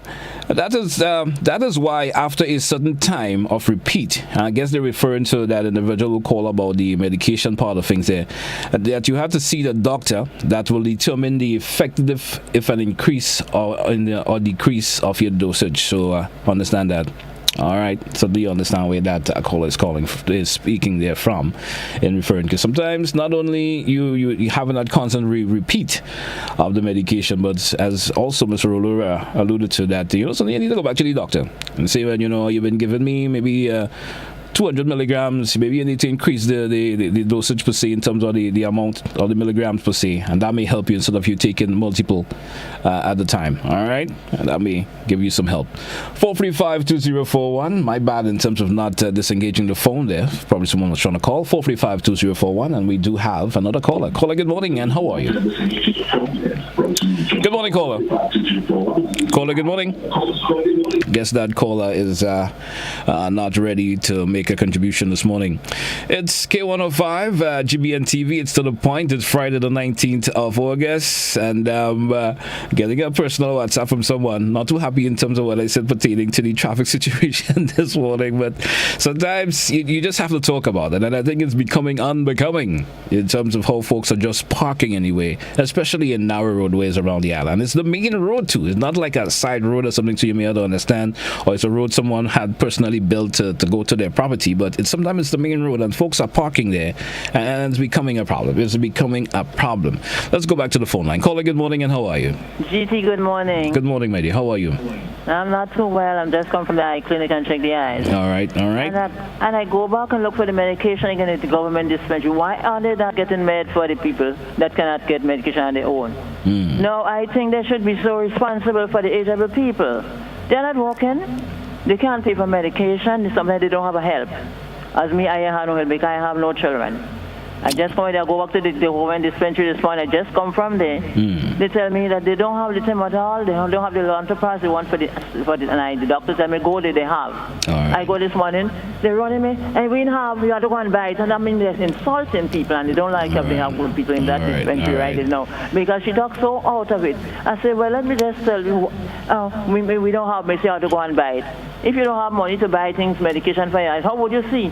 is why after a certain time of repeat, I guess they're referring to that individual call about the medication part of things there, that you have to see the doctor that will determine the effective if an increase or decrease of your dosage. So understand that. All right, so do you understand where that caller is speaking there from in referring? Because sometimes not only you having that constant repeat of the medication, but as also Mr. Rolura alluded to that, so you need to go back to the doctor and say, well, you've been giving me maybe 200 milligrams, maybe you need to increase the dosage per se in terms of the amount or the milligrams per se, and that may help you instead of you taking multiple at the time. All right, and that may give you some help. 435-2041. My bad in terms of not disengaging the phone there. Probably someone was trying to call. 435-2041, and we do have another caller. Caller, good morning, and how are you? Good morning, caller. Caller, good morning. Guess that caller is not ready to make a contribution this morning. It's K105 GBN TV. It's to the point. It's Friday the 19th of August, and getting a personal WhatsApp from someone not too happy in terms of what I said pertaining to the traffic situation this morning, but sometimes you just have to talk about it, and I think it's becoming unbecoming in terms of how folks are just parking anyway, especially in narrow roadways around the island. It's the main road too. It's not like a side road or something, so you may not understand, or it's a road someone had personally built to go to their property, but sometimes it's the main road and folks are parking there, and it's becoming a problem. Let's go back to the phone line. Caller, good morning, and how are you? GT, good morning. Good morning, my dear. How are you? I'm not too well. I'm just come from the eye clinic and check the eyes. All right. And I go back and look for the medication again at the government dispensary. Why are they not getting med for the people that cannot get medication on their own? No, I think they should be so responsible for the age-able people. They're not working. They can't pay for medication. Sometimes they don't have a help. As me, I have no help because I have no children. I just go there, go back to the government dispensary this morning. I just come from there. They tell me that they don't have the time at all. They don't have the enterprise they want for the and the doctor tell me go there, they have. I go this morning, they're running me, and we have, you have to go and buy it. And I mean, they're insulting people, and they don't like if they have good people in that dispensary right now. Because she talks so out of it. I said, well, let me just tell you, we don't have, me say how to go and buy it. If you don't have money to buy things, medication for your eyes, how would you see?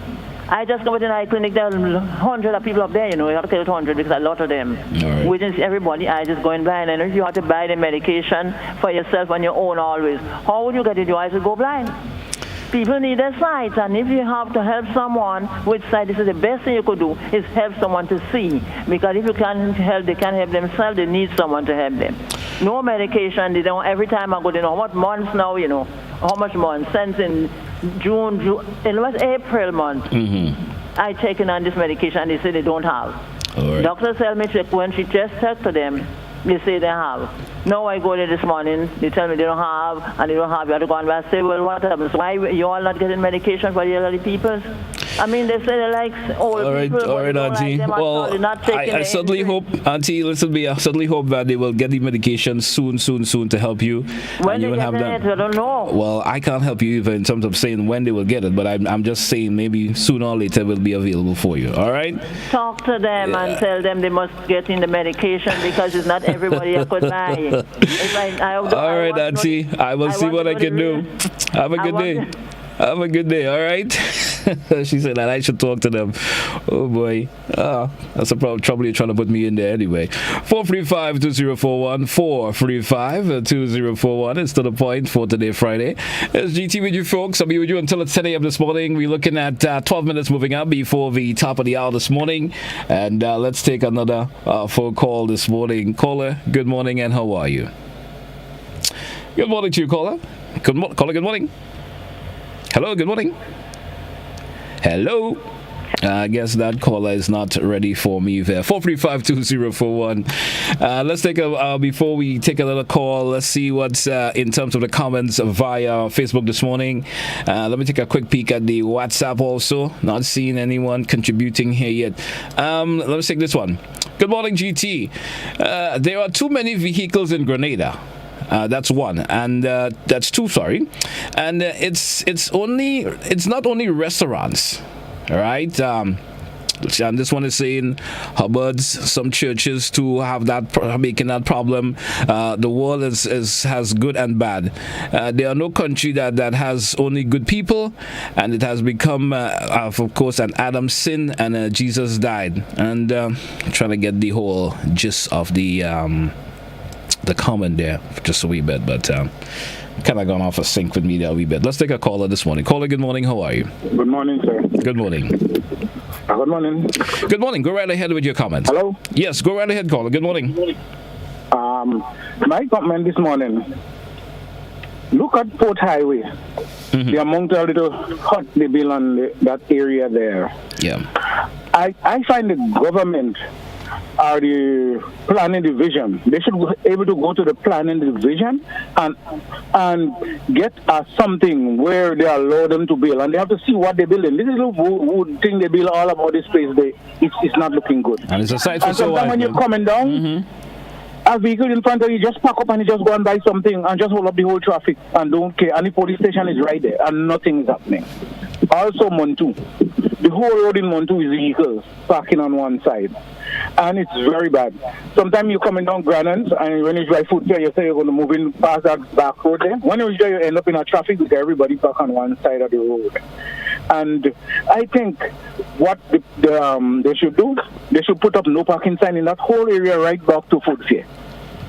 I just go to the eye clinic, there are 100 of people up there, you have to count 100 because a lot of them. Within everybody, I just go and buy, and if you have to buy the medication for yourself on your own always, how would you get it? Your eyes will go blind. People need their sight, and if you have to help someone with sight, this is the best thing you could do, is help someone to see. Because if you can't help, they can't help themselves, they need someone to help them. No medication, they don't, every time I go, they know how much months now, how much months, since in June, it was April month, I taken on this medication, and they say they don't have. Doctors tell me when she just talk to them, they say they have. No, I go there this morning, they tell me they don't have, and they don't have, you have to go and I say, well, what happens? Why you all not getting medication for the elderly people? I mean, they say they like old people. All right, Auntie. Like well, I certainly hope, Auntie, listen to me, I certainly hope that they will get the medication soon to help you. When they get it, I don't know. Well, I can't help you either in terms of saying when they will get it, but I'm just saying maybe sooner or later it will be available for you, all right? Talk to them and tell them they must get in the medication because it's not everybody that could buy it. All right, Auntie, I will see what I can do. Have a good day. Have a good day, all right? She said that I should talk to them. Oh boy. That's a trouble you're trying to put me in there anyway. 435-2041. 435-2041. It's to the point for today, Friday. It's GT with you folks. I'll be with you until it's 10 a.m. this morning. We're looking at 12 minutes moving up before the top of the hour this morning. And let's take another phone call this morning. Caller, good morning, and how are you? Good morning to you, caller. Caller, good morning. Hello, good morning. Hello. I guess that caller is not ready for me there. 435-2041. Let's take before we take another call, let's see what's in terms of the comments via Facebook this morning. Let me take a quick peek at the WhatsApp also. Not seeing anyone contributing here yet. Let's take this one. Good morning, GT. There are too many vehicles in Grenada. That's one, and that's two. Sorry, and it's not only restaurants, all right. And this one is saying Hubbard's, some churches too have making that problem. The world has good and bad. There are no country that has only good people, and it has become, of course, an Adam sin, and Jesus died. And trying to get the whole gist of the comment there just a wee bit, but kind of gone off a sync with me there a wee bit. Let's take a caller this morning. Caller, good morning. How are you? Good morning, sir. Good morning. Good morning. Good morning. Go right ahead with your comments. Hello? Yes, go right ahead, caller. Good morning. My comment this morning. Look at Port Highway. Mm-hmm. The amount of little hot they build on that area there. Yeah. I find the government or the planning division, they should be able to go to the planning division and get something where they allow them to build, and they have to see what they're building. This is a wood thing they build all about this place. It's not looking good. And it's a site for so sometimes when you're coming down, a vehicle in front of you just park up and you just go and buy something and just hold up the whole traffic and don't care. And the police station is right there and nothing is happening. Also, Montu. The whole road in Montu is vehicles parking on one side. And it's very bad. Sometimes you're coming down Granans, and when you drive foot there, you say you're going to move in past that back road there. When you reach there, you end up in a traffic with everybody parked on one side of the road. And I think what they should do, they should put up no parking sign in that whole area right back to Food Fair.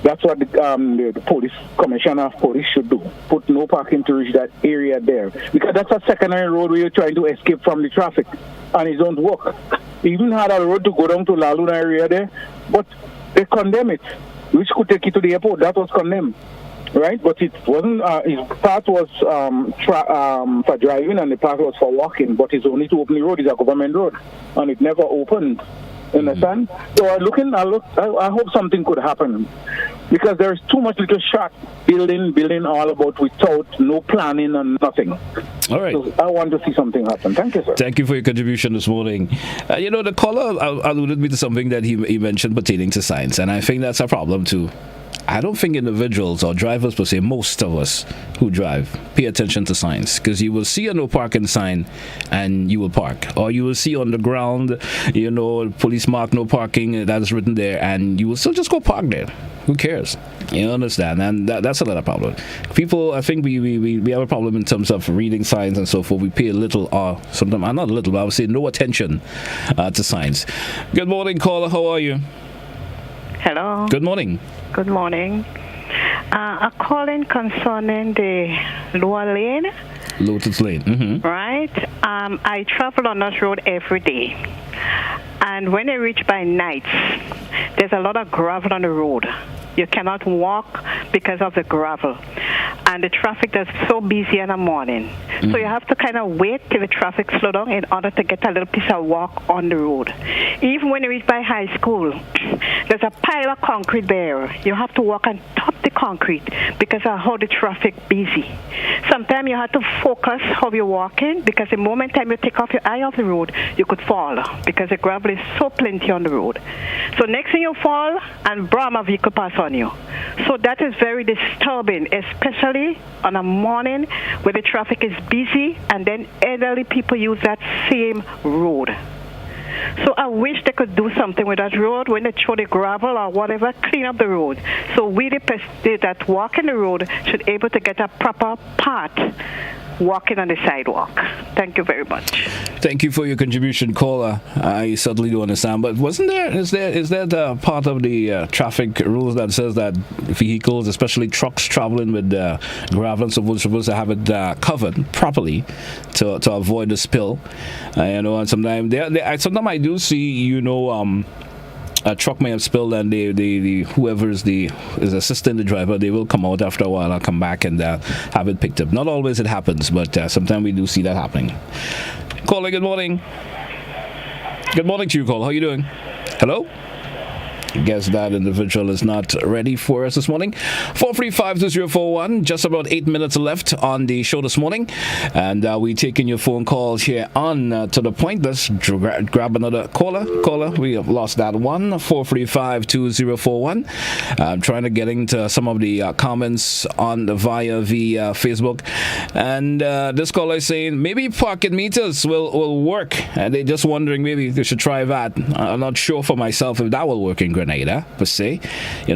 That's what the police commissioner of police should do. Put no parking to reach that area there. Because that's a secondary road where you're trying to escape from the traffic. And it don't work. They even had a road to go down to La Luna area there, but they condemn it, which could take you to the airport. That was condemned, right? But it wasn't, his part was for driving and the part was for walking, but it's only to open the road. It's a government road, and it never opened. You understand? So I hope something could happen, because there's too much little shot building all about without no planning and nothing. All right. So I want to see something happen. Thank you, sir. Thank you for your contribution this morning. The caller alluded me to something that he mentioned pertaining to signs, and I think that's a problem too. I don't think individuals or drivers per se, most of us who drive, pay attention to signs, because you will see a no parking sign and you will park, or you will see on the ground, police mark no parking that is written there, and you will still just go park there. Who cares? You understand? And that's another problem. People, I think we have a problem in terms of reading signs and so forth. We pay a little, or sometimes not a little, but I would say no attention to signs. Good morning, caller. How are you? Hello. Good morning. Good morning. I'm calling concerning the Lower Lane. Lotus Lane. Mm-hmm. Right. I travel on that road every day. And when I reach by night, there's a lot of gravel on the road. You cannot walk because of the gravel. And the traffic is so busy in the morning. Mm-hmm. So you have to kind of wait till the traffic slows down in order to get a little piece of walk on the road. Even when you reach by high school, there's a pile of concrete there. You have to walk on top of the concrete because of how the traffic busy. Sometimes you have to focus how you're walking, because the moment time you take off your eye off the road, you could fall because the gravel is so plenty on the road. So next thing you fall, and Brahma vehicle pass on you. So that is very disturbing, especially on a morning where the traffic is busy and then elderly people use that same road. So I wish they could do something with that road when they throw the gravel or whatever, clean up the road. So we, the that walk in the road, should able to get a proper path walking on the sidewalk. Thank you very much. Thank you for your contribution, caller. I certainly do understand. But is there the part of the traffic rules that says that vehicles, especially trucks traveling with gravel and so forth, are supposed to have it covered properly to avoid the spill? And sometimes I do see, a truck may have spilled, and whoever is assisting the driver, they will come out after a while and come back and have it picked up. Not always it happens, but sometimes we do see that happening. Caller, good morning. Good morning to you, caller. How are you doing? Hello? I guess that individual is not ready for us this morning. 435-2041, just about 8 minutes left on the show this morning. And we're taking your phone calls here on To The Point. Let's grab another caller. We have lost that one. 435-2041. I'm trying to get into some of the comments via the Facebook. And this caller is saying maybe pocket meters will work. And they're just wondering maybe they should try that. I'm not sure for myself if that will work in Grenada, per se.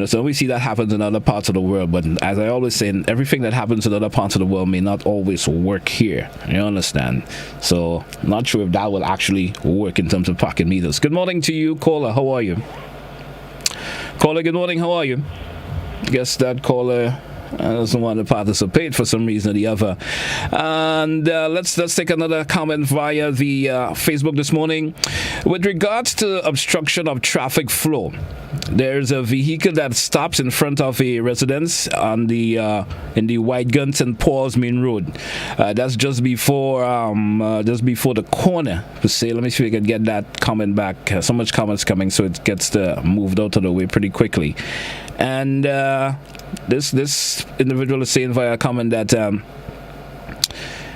So we see that happens in other parts of the world, but as I always say, everything that happens in other parts of the world may not always work here. You understand? So, not sure if that will actually work in terms of pocket meters. Good morning to you, caller. How are you? Caller, good morning. How are you? Guess that caller doesn't want to participate for some reason or the other. And let's take another comment via the Facebook this morning. With regards to obstruction of traffic flow, there's a vehicle that stops in front of a residence on the in the White Gun St. Paul's main road. That's just before the corner. Say, let me see if I can get that comment back. So much comments coming, so it gets moved out of the way pretty quickly. And this individual is saying via a comment that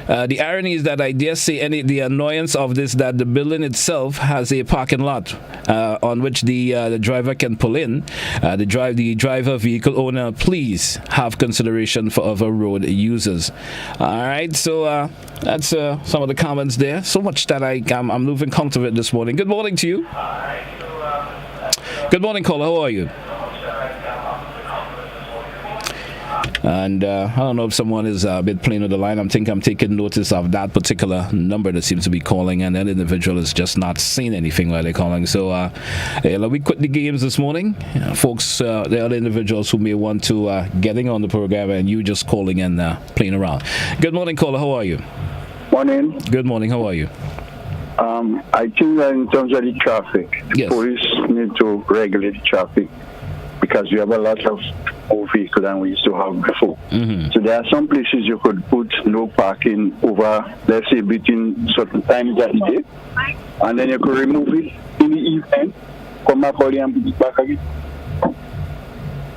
the irony is that I dare say the annoyance of this, that the building itself has a parking lot on which the driver can pull in. The driver, vehicle owner, please have consideration for other road users. All right, so that's some of the comments there. So much that I'm losing count of it this morning. Good morning to you. Good morning, caller. How are you? And I don't know if someone is a bit playing with the line. I'm taking notice of that particular number that seems to be calling, and that individual is just not saying anything while they're calling. So we quit the games this morning. Folks, there are other individuals who may want to getting on the program, and you just calling and playing around. Good morning, caller. How are you? Morning. Good morning. How are you? I think that in terms of the traffic, the police need to regulate the traffic, because we have a lot of more vehicles than we used to have before. Mm-hmm. So there are some places you could put no parking over, let's say, between certain times of the day, and then you could remove it in the evening, come back early and put it back again.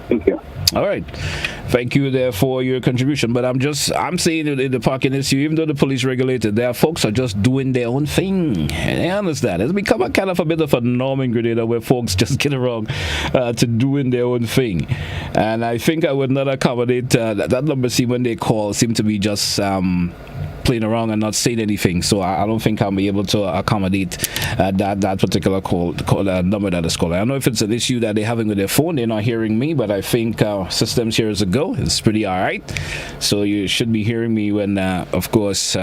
Thank you. All right. Thank you there for your contribution. But I'm saying in the parking issue, even though the police regulated, there are folks are just doing their own thing. I understand. It's become a kind of a bit of a norm in Grenada where folks just get around to doing their own thing. And I think I would not accommodate that number. See, when they call, seem to be just playing around and not saying anything. So I don't think I'll be able to accommodate that particular call number that is calling. I don't know if it's an issue that they're having with their phone. They're not hearing me, but I think systems here is a go. It's pretty all right. So you should be hearing me when, of course,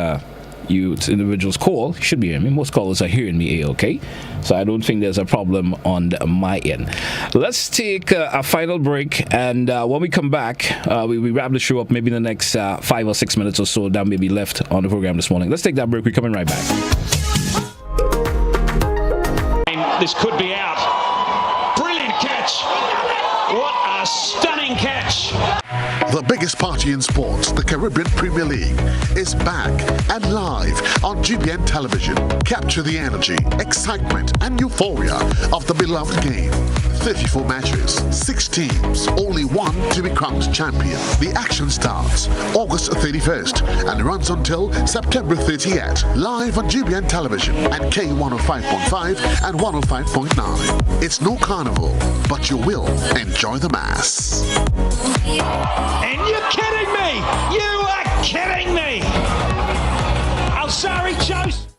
you individuals call. You should be hearing me. Most callers are hearing me okay. So I don't think there's a problem on my end. Let's take a final break, and when we come back, we wrap the show up maybe in the next 5 or 6 minutes or so that may be left on the program this morning. Let's take that break. We're coming right back. This could be out. Brilliant catch. What a stunning catch. The biggest party in sports, the Caribbean Premier League, is back and live on GBN television. Capture the energy, excitement, and euphoria of the beloved game. 34 matches, 6 teams, only one to be crowned champion. The action starts August 31st and runs until September 30th. Live on GBN television and K105.5 and 105.9. It's no carnival, but you will enjoy the mass. And you're kidding me! You are kidding me! I'm sorry, Joseph.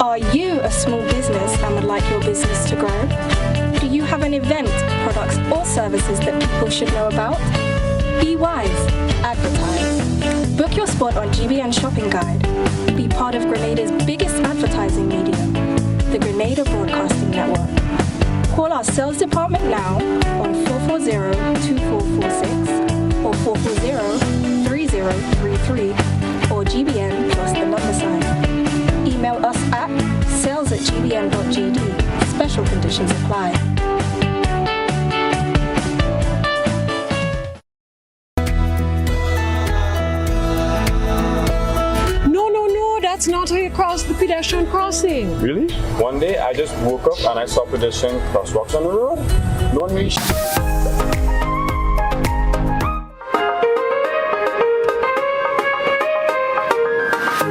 Are you a small business and would like your business to grow? Do you have an event, products, or services that people should know about? Be wise. Advertise. Book your spot on GBN Shopping Guide. Be part of Grenada's biggest advertising medium, the Grenada Broadcasting Network. Call our sales department now on 440-2446 or 440-3033 or GBN plus the number sign. Email us at sales@gbn.gd. Special conditions apply. That's not how you cross the pedestrian crossing. Really? One day I just woke up and I saw pedestrian crosswalks on the road. No one really.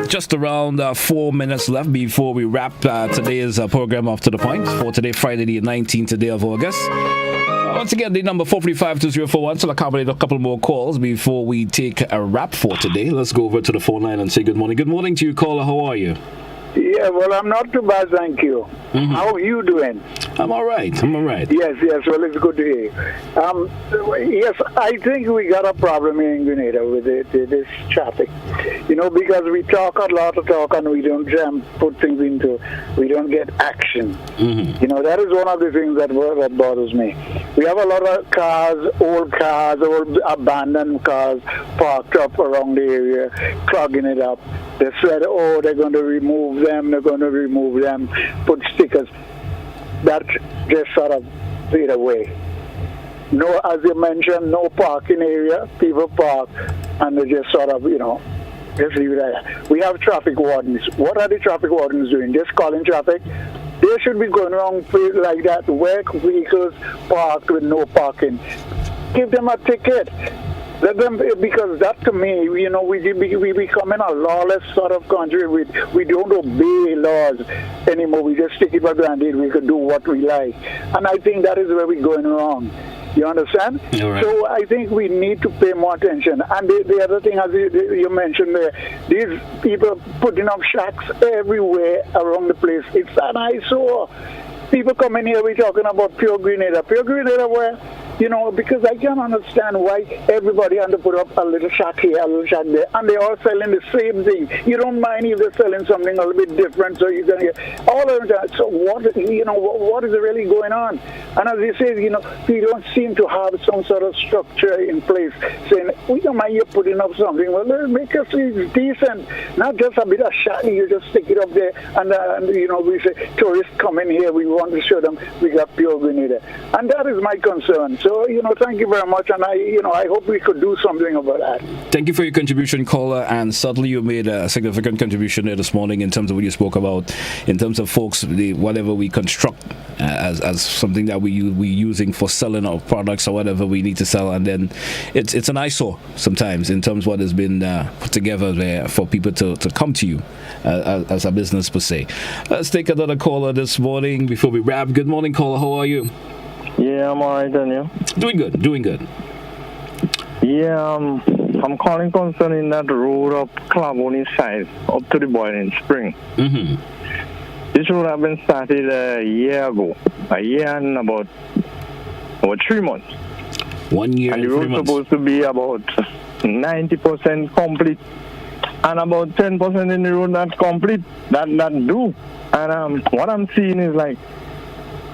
Just around 4 minutes left before we wrap today's program off to the point for today, Friday the 19th day of August. Once again, the number 435-2041, so I'll accommodate a couple more calls before we take a wrap for today. Let's go over to the phone line and say good morning. Good morning to you, caller. How are you? Yeah, well, I'm not too bad, thank you. Mm-hmm. How are you doing? I'm all right. Yes, well, it's good to hear. Yes, I think we got a problem here in Grenada with this traffic. You know, because we talk a lot of talk and we don't put things we don't get action. Mm-hmm. You know, that is one of the things that bothers me. We have a lot of old abandoned cars parked up around the area, clogging it up. They said, they're going to remove them, put stickers. That just sort of fade away. No, as you mentioned, no parking area. People park and they just sort of, just leave it there. We have traffic wardens. What are the traffic wardens doing? Just calling traffic? They should be going around like that, where vehicles parked with no parking. Give them a ticket. Let them, because that to me, we become in a lawless sort of country. We don't obey laws anymore. We just take it for granted. We can do what we like. And I think that is where we're going wrong. You understand? Right. So I think we need to pay more attention. And the other thing, as you mentioned there, these people putting up shacks everywhere around the place. It's an eyesore. People come in here, we're talking about Pure Grenada. Pure Grenada where, because I can't understand why everybody had to put up a little shack here, a little shack there, and they're all selling the same thing. You don't mind if they're selling something a little bit different, so you can get all of that. So what is really going on? And as you say, we don't seem to have some sort of structure in place saying, we don't mind you putting up something. Well, let's make us decent, not just a bit of shack. You just stick it up there, and we say, tourists come in here, we want to show them we got Pure Grenada. And that is my concern. So, thank you very much, and I hope we could do something about that. Thank you for your contribution, caller, and certainly you made a significant contribution there this morning in terms of what you spoke about, in terms of folks, whatever we construct as something that we using for selling our products or whatever we need to sell, and then it's an eyesore sometimes in terms of what has been put together there for people to come to you as a business per se. Let's take another caller this morning before we wrap. Good morning, caller. How are you? Yeah, I'm alright, and you? Doing good. Yeah, I'm calling concerning that road up Clavoni side, up to the Boiling Spring. Mm-hmm. This road have been started a year ago. A year and about 3 months. 1 year and 3 months. And the road supposed to be about 90% complete. And about 10% in the road not complete, that do. And what I'm seeing is like,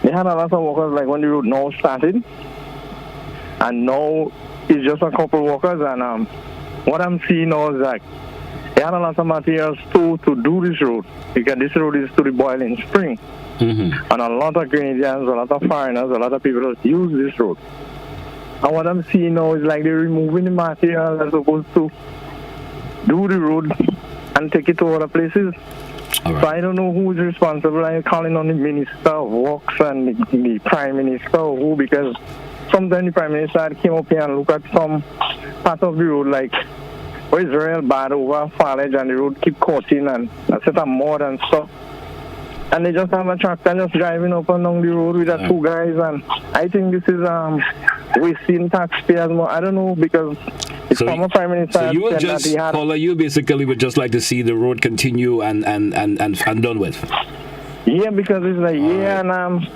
they had a lot of workers like when the road now started, and now it's just a couple workers, and what I'm seeing now is like they had a lot of materials to do this road, because this road is to the Boiling Spring. Mm-hmm. And a lot of Grenadians, a lot of foreigners, a lot of people use this road. And what I'm seeing now is like they're removing the material that's supposed to do the road and take it to other places. Right. So I don't know who's responsible. I'm calling on the Minister of Works and the Prime Minister or who, because sometimes the Prime Minister came up here and looked at some part of the road like where it's real bad over foliage and the road keep cutting and a set of mud and stuff. And they just have a tractor just driving up and down the road with the two guys, and I think this is wasting taxpayers more. I don't know, because the former Prime Minister so you would said just, that he had... Paula, you basically would just like to see the road continue and done with. Yeah, because it's a year and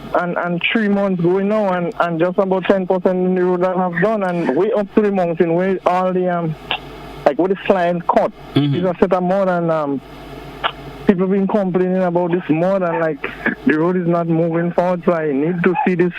3 months going now, and just about 10% in the road that have done, and way up to the mountain, where all the like what is client caught. It's a set of more than people been complaining about this more than like the road is not moving forward. So I need to see this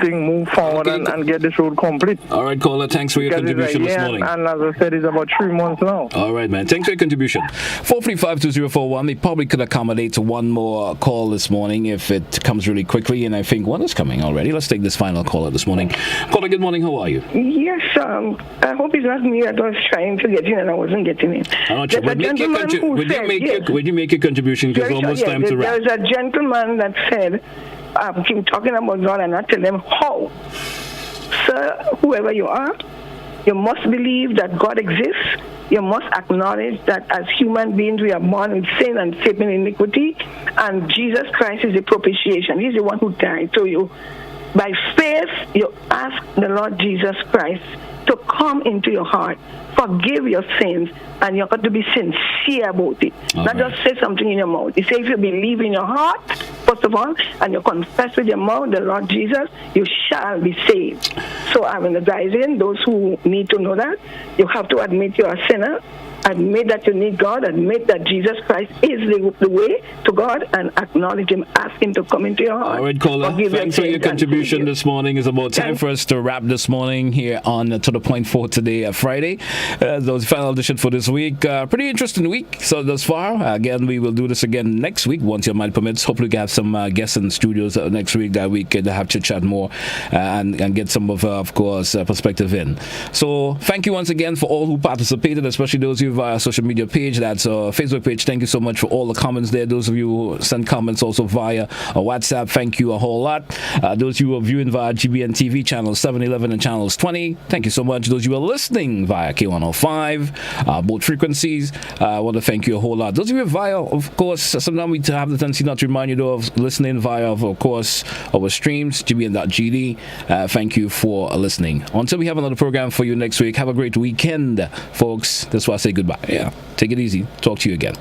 thing move forward and get this road complete. All right, caller, thanks for your contribution this morning. And as I said, it's about 3 months now. All right, man. Thanks for your contribution. 435-2041. We probably could accommodate one more call this morning if it comes really quickly. And I think one is coming already. Let's take this final caller this morning. Caller, good morning. How are you? Yes, I hope it's not me that was trying to get in and I wasn't getting in. Would you make your contribution? Because almost time to wrap. There's a gentleman that said, keep talking about God and not tell them how. Sir, whoever you are, you must believe that God exists. You must acknowledge that as human beings we are born in sin and shaped in iniquity, and Jesus Christ is the propitiation. He's the one who died. So you, by faith, you ask the Lord Jesus Christ to come into your heart, forgive your sins, and you've got to be sincere about it. Not just say something in your mouth. You say if you believe in your heart, first of all, and you confess with your mouth the Lord Jesus, you shall be saved. So I'm advising those who need to know that you have to admit you're a sinner, admit that you need God, admit that Jesus Christ is the way to God, and acknowledge Him, ask Him to come into your heart. All right, caller, thanks for your contribution this morning. It's about time for us to wrap this morning here on To The Point for today, Friday. That was the final edition for this week. Pretty interesting week so thus far. Again, we will do this again next week once your mind permits. Hopefully we can have some guests in the studios next week that we could have chit-chat more and get some of course, perspective in. So thank you once again for all who participated, especially those of you via social media page. That's our Facebook page. Thank you so much for all the comments there. Those of you who send comments also via WhatsApp, thank you a whole lot. Those of you who are viewing via GBN TV channels 711 and channels 20, thank you so much. Those of you who are listening via K105, both frequencies, I want to thank you a whole lot. Those of you via, of course, sometimes we have the tendency not to remind you of listening via, of course, our streams, gbn.gd. Thank you for listening. Until we have another program for you next week, have a great weekend, folks. That's why I say goodbye. Yeah, take it easy. Talk to you again.